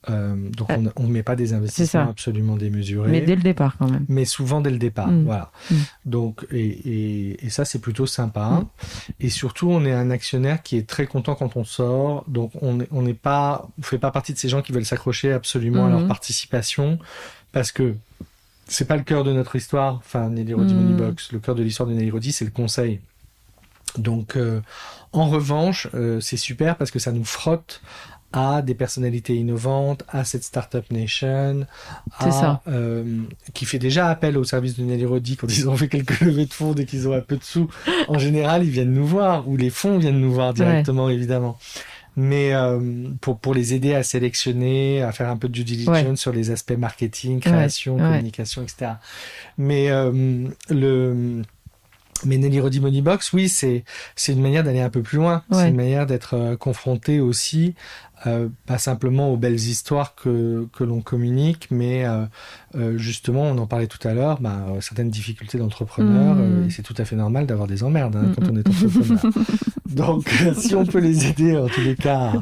Speaker 2: Donc on ne met pas des investissements absolument démesurés.
Speaker 1: Mais dès le départ quand même.
Speaker 2: Mais souvent dès le départ, voilà. Donc et ça c'est plutôt sympa. Et surtout on est un actionnaire qui est très content quand on sort. Donc on fait pas partie de ces gens qui veulent s'accrocher absolument à leur participation parce que c'est pas le cœur de notre histoire. Enfin Nelly Rodi Moneybox, le cœur de l'histoire de Nelly Rodi, c'est le conseil. Donc, en revanche, c'est super parce que ça nous frotte à des personnalités innovantes, à cette Startup Nation, qui fait déjà appel au service de Nelly Rodi quand ils ont fait quelques levées de fonds et qu'ils ont un peu de sous. En général, ils viennent nous voir, ou les fonds viennent nous voir directement, évidemment. Mais pour les aider à sélectionner, à faire un peu de due diligence sur les aspects marketing, création, communication, etc. Mais Nelly Rodi Moneybox, oui, c'est une manière d'aller un peu plus loin. Ouais. C'est une manière d'être confronté aussi, pas simplement aux belles histoires que l'on communique, mais justement, on en parlait tout à l'heure, certaines difficultés d'entrepreneurs, et c'est tout à fait normal d'avoir des emmerdes quand on est entrepreneur. Donc, si on peut les aider, en tous les cas,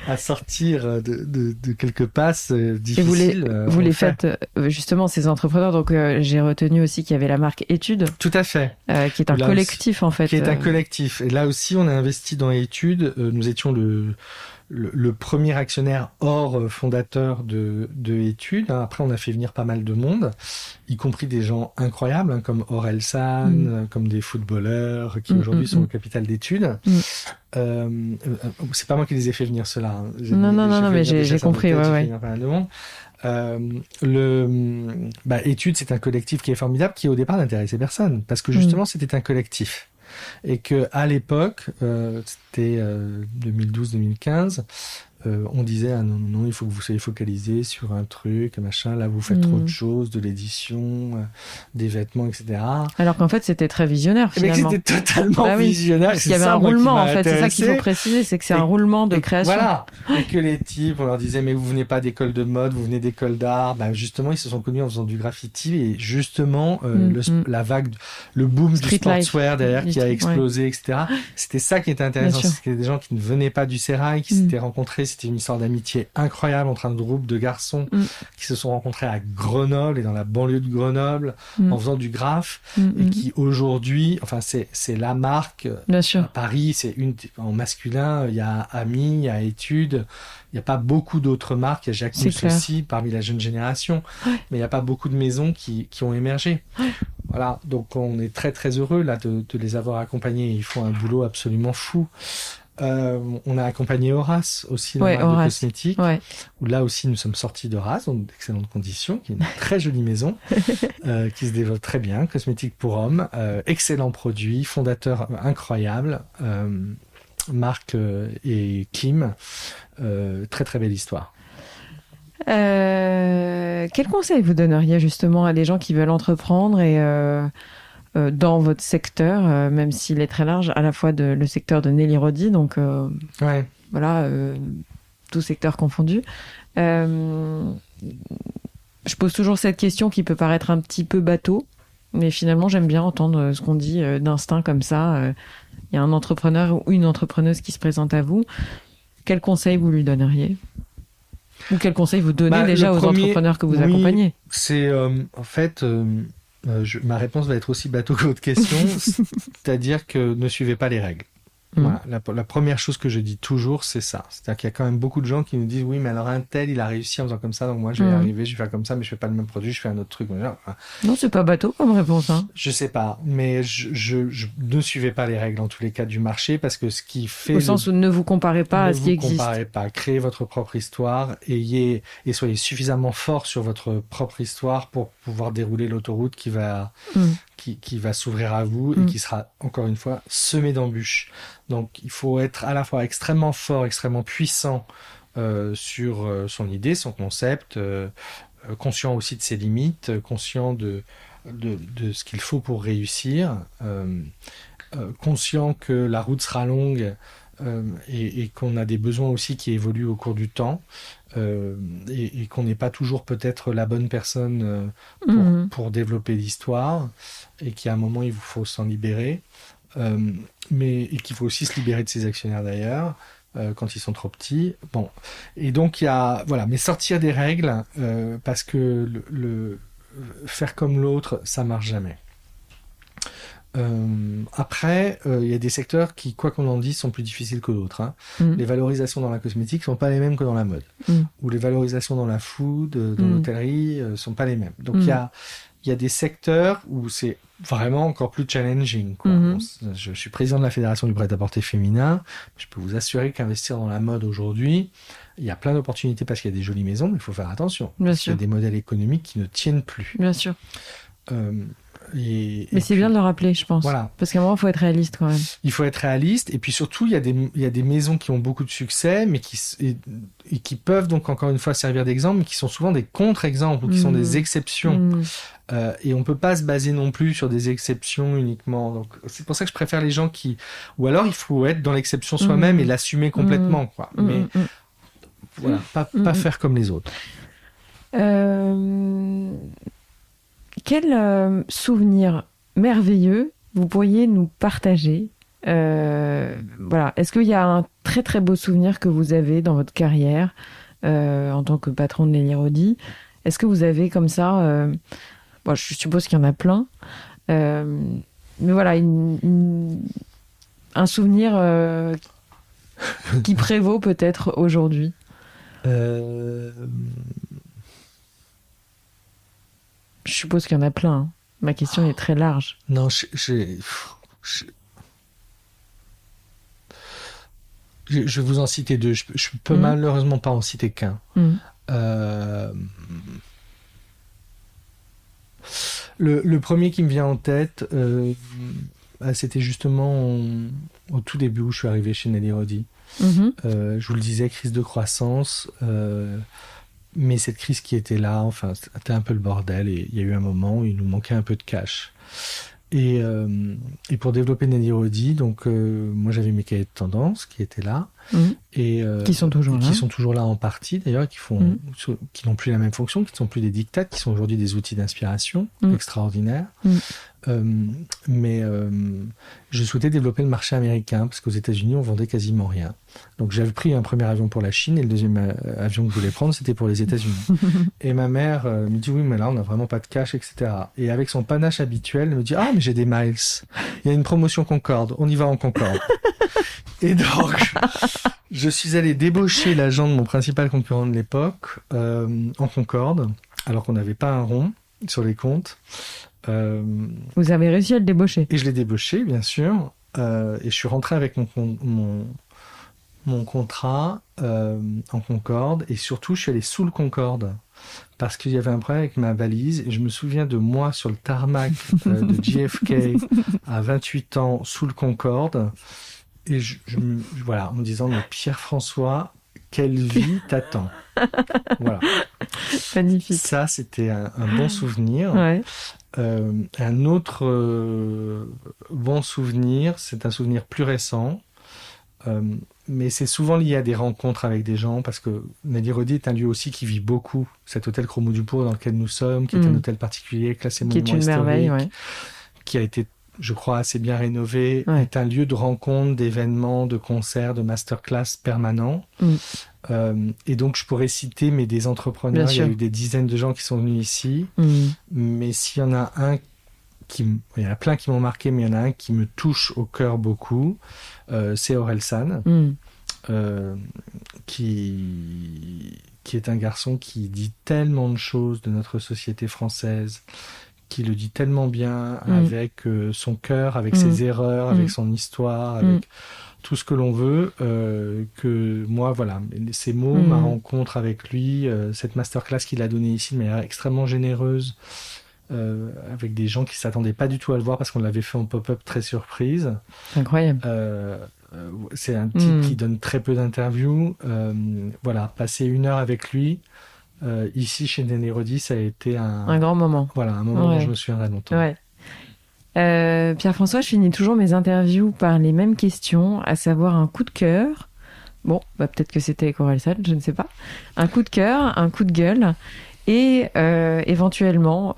Speaker 2: à sortir de quelques passes difficiles.
Speaker 1: Et vous les faites, justement, ces entrepreneurs. Donc, j'ai retenu aussi qu'il y avait la marque Études.
Speaker 2: Tout à fait.
Speaker 1: Qui est un collectif, en fait.
Speaker 2: Qui est un collectif. Et là aussi, on a investi dans Études. Nous étions le premier actionnaire hors fondateur de Études. Après, on a fait venir pas mal de monde, y compris des gens incroyables, comme Aurel San, comme des footballeurs qui aujourd'hui sont au capital d'Études. C'est pas moi qui les ai fait venir, ceux-là.
Speaker 1: Non, mais j'ai compris.
Speaker 2: Pas mal de monde. Études, c'est un collectif qui est formidable, qui au départ n'intéressait personne, parce que justement, c'était un collectif. Et que à l'époque, c'était 2012-2015, on disait non, il faut que vous soyez focalisé sur un truc, machin. Là, vous faites trop de choses, de l'édition, des vêtements, etc.
Speaker 1: Alors qu'en fait, c'était très visionnaire finalement.
Speaker 2: Mais c'était totalement visionnaire.
Speaker 1: Parce qu'il y avait un roulement en fait. C'est ça qu'il faut préciser, c'est que c'est un roulement de création.
Speaker 2: Voilà. Et que les types, on leur disait mais vous venez pas d'école de mode, vous venez d'école d'art. Justement, ils se sont connus en faisant du graffiti et justement la vague, le boom du sportswear derrière qui a explosé, etc. C'était ça qui était intéressant. C'était des gens qui ne venaient pas du sérail, qui s'étaient rencontrés. C'était une histoire d'amitié incroyable entre un groupe de garçons qui se sont rencontrés à Grenoble et dans la banlieue de Grenoble en faisant du graphe et qui aujourd'hui, enfin c'est la marque.
Speaker 1: Bien sûr.
Speaker 2: À Paris, c'est en masculin, il y a Ami, il y a Études, il n'y a pas beaucoup d'autres marques, il y a Jacquemus aussi parmi la jeune génération, mais il n'y a pas beaucoup de maisons qui ont émergé. Voilà, donc on est très très heureux là de les avoir accompagnés. Ils font un boulot absolument fou. On a accompagné Horace aussi, la marque de cosmétiques, où là aussi nous sommes sortis d'Horace dans d'excellentes conditions, qui est une très jolie maison, qui se développe très bien, cosmétiques pour hommes, excellents produits, fondateur incroyable, Marc et Kim, très très belle histoire.
Speaker 1: Quel conseil vous donneriez justement à des gens qui veulent entreprendre et dans votre secteur, même s'il est très large, à la fois le secteur de Nelly Rodi, donc voilà, tout secteur confondu. Je pose toujours cette question qui peut paraître un petit peu bateau, mais finalement j'aime bien entendre ce qu'on dit d'instinct comme ça. Il y a un entrepreneur ou une entrepreneuse qui se présente à vous. Quel conseil vous lui donneriez ? Ou quel conseil vous donnez déjà aux entrepreneurs que vous accompagnez ?
Speaker 2: C'est en fait... ma réponse va être aussi bateau que votre question, c'est-à-dire que ne suivez pas les règles. Voilà, la première chose que je dis toujours, c'est ça. C'est-à-dire qu'il y a quand même beaucoup de gens qui nous disent oui, mais alors un tel, il a réussi en faisant comme ça, donc moi je vais y arriver, je vais faire comme ça, mais je fais pas le même produit, je fais un autre truc. Enfin,
Speaker 1: Non, c'est pas bateau comme réponse. Hein.
Speaker 2: je sais pas, mais je ne suivais pas les règles en tous les cas du marché parce que ce qui fait
Speaker 1: au sens où ne vous comparez pas à ce qui existe.
Speaker 2: Ne vous comparez pas, créez votre propre histoire, et soyez suffisamment fort sur votre propre histoire pour pouvoir dérouler l'autoroute qui va s'ouvrir à vous et qui sera encore une fois semée d'embûches. Donc il faut être à la fois extrêmement fort, extrêmement puissant sur son idée, son concept, conscient aussi de ses limites, conscient de ce qu'il faut pour réussir, conscient que la route sera longue et qu'on a des besoins aussi qui évoluent au cours du temps et qu'on n'est pas toujours peut-être la bonne personne pour développer l'histoire et qu'à un moment il vous faut s'en libérer. Et qu'il faut aussi se libérer de ses actionnaires d'ailleurs quand ils sont trop petits. Bon, et donc il y a mais sortir des règles parce que le faire comme l'autre, ça marche jamais. Après, il y a des secteurs qui, quoi qu'on en dise, sont plus difficiles que d'autres. Hein. Les valorisations dans la cosmétique sont pas les mêmes que dans la mode, ou les valorisations dans la food, dans l'hôtellerie, sont pas les mêmes. Donc il y a des secteurs où c'est vraiment encore plus challenging. Quoi. Je suis président de la Fédération du prêt-à-porter féminin. Je peux vous assurer qu'investir dans la mode aujourd'hui, il y a plein d'opportunités parce qu'il y a des jolies maisons, mais il faut faire attention.
Speaker 1: Bien sûr.
Speaker 2: Il y a des modèles économiques qui ne tiennent plus.
Speaker 1: Bien sûr.
Speaker 2: Mais
Speaker 1: c'est bien de le rappeler, je pense.
Speaker 2: Voilà.
Speaker 1: Parce qu'à un moment, il faut être réaliste quand même.
Speaker 2: Il faut être réaliste. Et puis surtout, il y a des maisons qui ont beaucoup de succès, mais qui peuvent donc encore une fois servir d'exemple, mais qui sont souvent des contre-exemples ou qui sont des exceptions. Et on ne peut pas se baser non plus sur des exceptions uniquement. Donc, c'est pour ça que je préfère les gens qui... Ou alors, il faut être dans l'exception soi-même et l'assumer complètement. Quoi. Mais voilà, pas faire comme les autres.
Speaker 1: Quel souvenir merveilleux vous pourriez nous partager voilà. Est-ce qu'il y a un très très beau souvenir que vous avez dans votre carrière en tant que patron de Nelly Rodi? Est-ce que vous avez comme ça je suppose qu'il y en a plein, mais voilà, un souvenir qui prévaut peut-être aujourd'hui. Je suppose qu'il y en a plein. Hein. Ma question est très large.
Speaker 2: Non, je vais vous en citer deux. Je peux malheureusement pas en citer qu'un. Le premier qui me vient en tête, c'était justement au tout début où je suis arrivé chez Nelly Rodi. Je vous le disais, crise de croissance, mais cette crise qui était là, enfin, c'était un peu le bordel, et il y a eu un moment où il nous manquait un peu de cash. Et pour développer Nelly Rodi, donc moi j'avais mes cahiers de tendance qui étaient là, et
Speaker 1: qui sont toujours là.
Speaker 2: Qui sont toujours là en partie d'ailleurs, qui n'ont plus la même fonction, qui ne sont plus des dictats, qui sont aujourd'hui des outils d'inspiration extraordinaires. Mais je souhaitais développer le marché américain parce qu'aux États-Unis on vendait quasiment rien. Donc j'avais pris un premier avion pour la Chine et le deuxième avion que je voulais prendre c'était pour les États-Unis. Et ma mère me dit oui mais là on n'a vraiment pas de cash, etc. Et avec son panache habituel elle me dit ah mais j'ai des miles, il y a une promotion Concorde, on y va en Concorde. Et donc je suis allé débaucher l'agent de mon principal concurrent de l'époque en Concorde alors qu'on n'avait pas un rond sur les comptes.
Speaker 1: Vous avez réussi à le débaucher.
Speaker 2: Et je l'ai débauché, bien sûr. Et je suis rentré avec mon contrat en Concorde. Et surtout, je suis allé sous le Concorde. Parce qu'il y avait un problème avec ma valise. Et je me souviens de moi sur le tarmac de JFK à 28 ans sous le Concorde. Et voilà, en me disant, mais Pierre-François, quelle vie t'attend. Voilà.
Speaker 1: Magnifique.
Speaker 2: Ça, c'était un bon souvenir.
Speaker 1: Ouais.
Speaker 2: Un autre bon souvenir, c'est un souvenir plus récent, mais c'est souvent lié à des rencontres avec des gens, parce que Nelly Rodi est un lieu aussi qui vit beaucoup. Cet hôtel Chromo-Dubourg dans lequel nous sommes, qui est un hôtel particulier, classé monument historique,
Speaker 1: merveille, ouais.
Speaker 2: qui a été, je crois, assez bien rénové,
Speaker 1: ouais.
Speaker 2: est un lieu de rencontre, d'événements, de concerts, de masterclass permanents. Et donc, je pourrais citer des entrepreneurs. Il y a eu des dizaines de gens qui sont venus ici. Mais s'il y en a un il y en a plein qui m'ont marqué, mais il y en a un qui me touche au cœur beaucoup, c'est Orelsan, qui est un garçon qui dit tellement de choses de notre société française, qui le dit tellement bien avec son cœur, avec ses erreurs, avec son histoire, avec tout ce que l'on veut, que moi, voilà, ces mots, ma rencontre avec lui, cette masterclass qu'il a donnée ici de manière extrêmement généreuse, avec des gens qui ne s'attendaient pas du tout à le voir parce qu'on l'avait fait en pop-up très surprise.
Speaker 1: Incroyable.
Speaker 2: C'est un type qui donne très peu d'interviews. Voilà, passer 1 heure avec lui, ici chez Nelly, ça a été un
Speaker 1: grand moment.
Speaker 2: Voilà, un moment dont je me souviendrai longtemps.
Speaker 1: Ouais. Pierre-François, je finis toujours mes interviews par les mêmes questions, à savoir un coup de cœur. Bon, peut-être que c'était avec Orelsan, je ne sais pas. Un coup de cœur, un coup de gueule. Et éventuellement,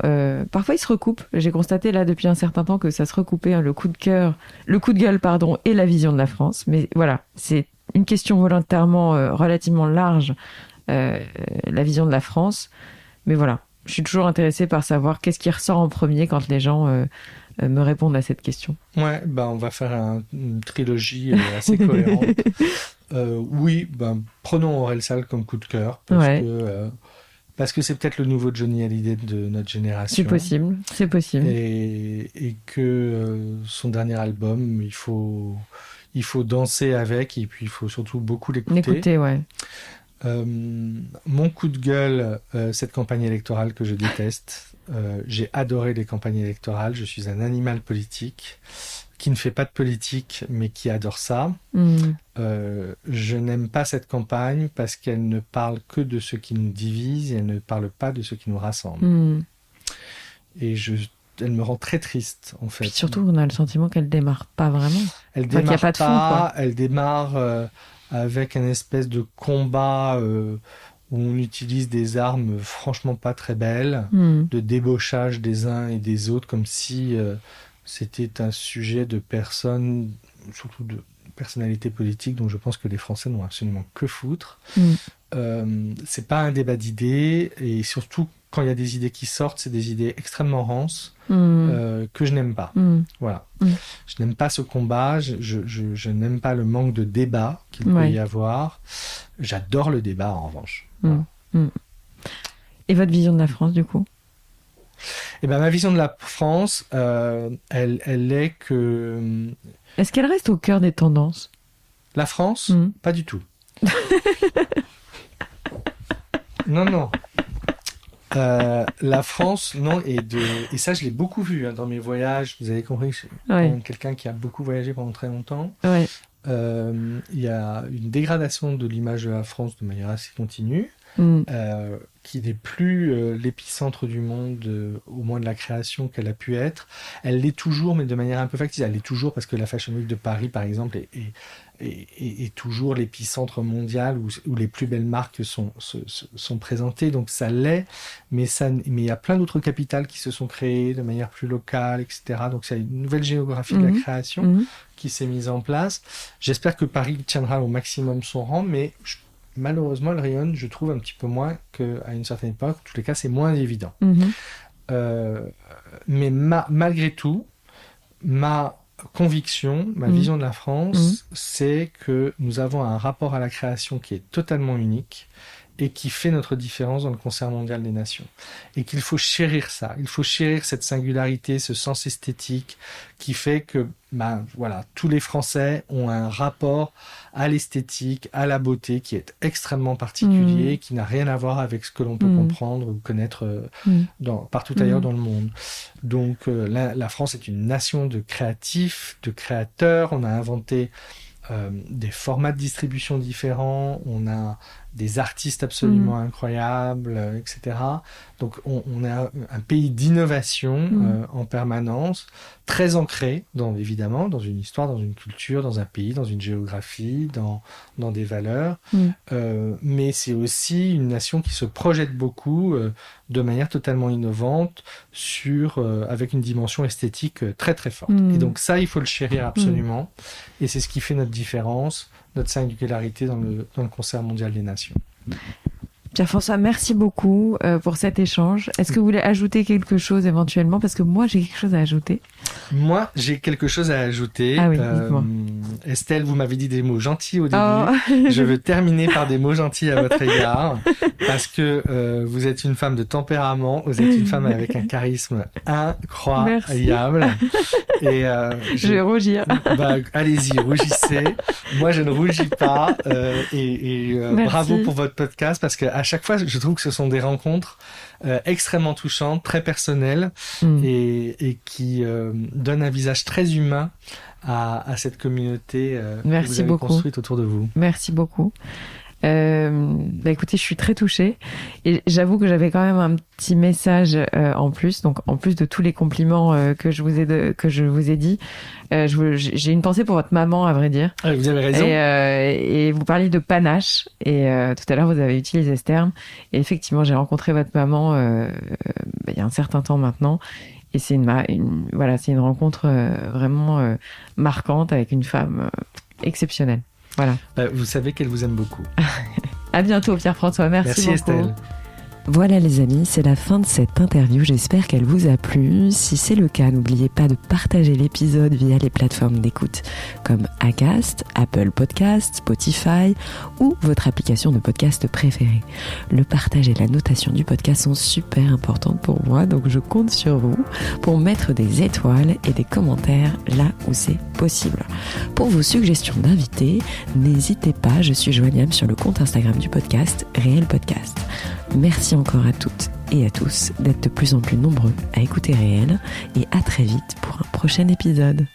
Speaker 1: parfois ils se recoupent. J'ai constaté là depuis un certain temps que ça se recoupait, le coup de gueule, et la vision de la France. Mais voilà, c'est une question volontairement relativement large, la vision de la France. Mais voilà, je suis toujours intéressée par savoir qu'est-ce qui ressort en premier quand les gens me répondent à cette question.
Speaker 2: Ouais, on va faire une trilogie assez cohérente. Oui, prenons Orelsan comme coup de cœur, parce que c'est peut-être le nouveau Johnny Hallyday de notre génération.
Speaker 1: C'est possible.
Speaker 2: Et que son dernier album, il faut danser avec, et puis il faut surtout beaucoup l'écouter. Mon coup de gueule, cette campagne électorale que je déteste. J'ai adoré les campagnes électorales. Je suis un animal politique qui ne fait pas de politique, mais qui adore ça. Je n'aime pas cette campagne parce qu'elle ne parle que de ce qui nous divise et elle ne parle pas de ce qui nous rassemble. Et elle me rend très triste, en fait.
Speaker 1: Puis surtout, on a le sentiment qu'elle démarre pas vraiment.
Speaker 2: Elle démarre pas, de fond, quoi. Elle démarre avec un espèce de combat où on utilise des armes franchement pas très belles, de débauchage des uns et des autres, comme si c'était un sujet de personnes, surtout de personnalités politiques, dont je pense que les Français n'ont absolument que foutre. C'est pas un débat d'idées, et surtout quand il y a des idées qui sortent, c'est des idées extrêmement rances que je n'aime pas. Voilà. Je n'aime pas ce combat, je n'aime pas le manque de débat qu'il peut y avoir. J'adore le débat, en revanche. Voilà.
Speaker 1: Et votre vision de la France, du coup ?
Speaker 2: Ma vision de la France, elle est que...
Speaker 1: Est-ce qu'elle reste au cœur des tendances ?
Speaker 2: La France ? Pas du tout. Non. La France, non, et ça je l'ai beaucoup vu dans mes voyages. Vous avez compris que je suis quelqu'un qui a beaucoup voyagé pendant très longtemps. Il y a une dégradation de l'image de la France de manière assez continue, qui n'est plus l'épicentre du monde, au moins de la création qu'elle a pu être. Elle l'est toujours, mais de manière un peu factice. Elle l'est toujours parce que la Fashion Week de Paris, par exemple, est toujours l'épicentre mondial où les plus belles marques sont présentées. Donc ça l'est, mais il y a plein d'autres capitales qui se sont créées de manière plus locale, etc. Donc c'est une nouvelle géographie de la création qui s'est mise en place. J'espère que Paris tiendra au maximum son rang, mais malheureusement, elle rayonne, je trouve, un petit peu moins qu'à une certaine époque. En tous les cas, c'est moins évident. Mais malgré tout, ma conviction, ma vision de la France, c'est que nous avons un rapport à la création qui est totalement unique et qui fait notre différence dans le concert mondial des nations. Et qu'il faut chérir ça. Il faut chérir cette singularité, ce sens esthétique qui fait que tous les Français ont un rapport à l'esthétique, à la beauté qui est extrêmement particulier, qui n'a rien à voir avec ce que l'on peut comprendre ou connaître partout ailleurs dans le monde. Donc la France est une nation de créatifs, de créateurs. On a inventé des formats de distribution différents, on a des artistes absolument incroyables, etc. Donc on a un pays d'innovation en permanence, très ancré, évidemment, dans une histoire, dans une culture, dans un pays, dans une géographie, dans des valeurs. Mais c'est aussi une nation qui se projette beaucoup de manière totalement innovante avec une dimension esthétique très très forte. Et donc ça, il faut le chérir absolument. Et c'est ce qui fait notre différence, notre singularité dans le concert mondial des nations.
Speaker 1: Pierre-François, merci beaucoup pour cet échange. Est-ce que vous voulez ajouter quelque chose éventuellement? Parce que moi, j'ai quelque chose à ajouter.
Speaker 2: Moi, j'ai quelque chose à ajouter.
Speaker 1: Ah oui, dites-moi.
Speaker 2: Estelle, vous m'avez dit des mots gentils au début. Je veux terminer par des mots gentils à votre égard. Parce que vous êtes une femme de tempérament. Vous êtes une femme avec un charisme incroyable. Merci. Et
Speaker 1: je vais rougir.
Speaker 2: Allez-y, rougissez. Moi, je ne rougis pas. Bravo pour votre podcast parce qu'à chaque fois, je trouve que ce sont des rencontres extrêmement touchantes, très personnelles et qui donnent un visage très humain à cette communauté que vous avez construite autour de vous.
Speaker 1: Merci beaucoup. Écoutez, je suis très touchée et j'avoue que j'avais quand même un petit message en plus. Donc, en plus de tous les compliments que je vous ai dit, j'ai une pensée pour votre maman, à vrai dire.
Speaker 2: Vous avez raison.
Speaker 1: Et vous parliez de panache et tout à l'heure vous avez utilisé ce terme. Et effectivement, j'ai rencontré votre maman il y a un certain temps maintenant. Et c'est une rencontre vraiment marquante avec une femme exceptionnelle. Voilà.
Speaker 2: Vous savez qu'elle vous aime beaucoup.
Speaker 1: À bientôt, Pierre-François. Merci beaucoup.
Speaker 2: Estelle.
Speaker 1: Voilà les amis, c'est la fin de cette interview. J'espère qu'elle vous a plu. Si c'est le cas, n'oubliez pas de partager l'épisode via les plateformes d'écoute comme Acast, Apple Podcasts, Spotify ou votre application de podcast préférée. Le partage et la notation du podcast sont super importantes pour moi, donc je compte sur vous pour mettre des étoiles et des commentaires là où c'est possible. Pour vos suggestions d'invités, n'hésitez pas, je suis joignable sur le compte Instagram du podcast, Réel Podcast. Merci encore à toutes et à tous d'être de plus en plus nombreux à écouter Réel et à très vite pour un prochain épisode.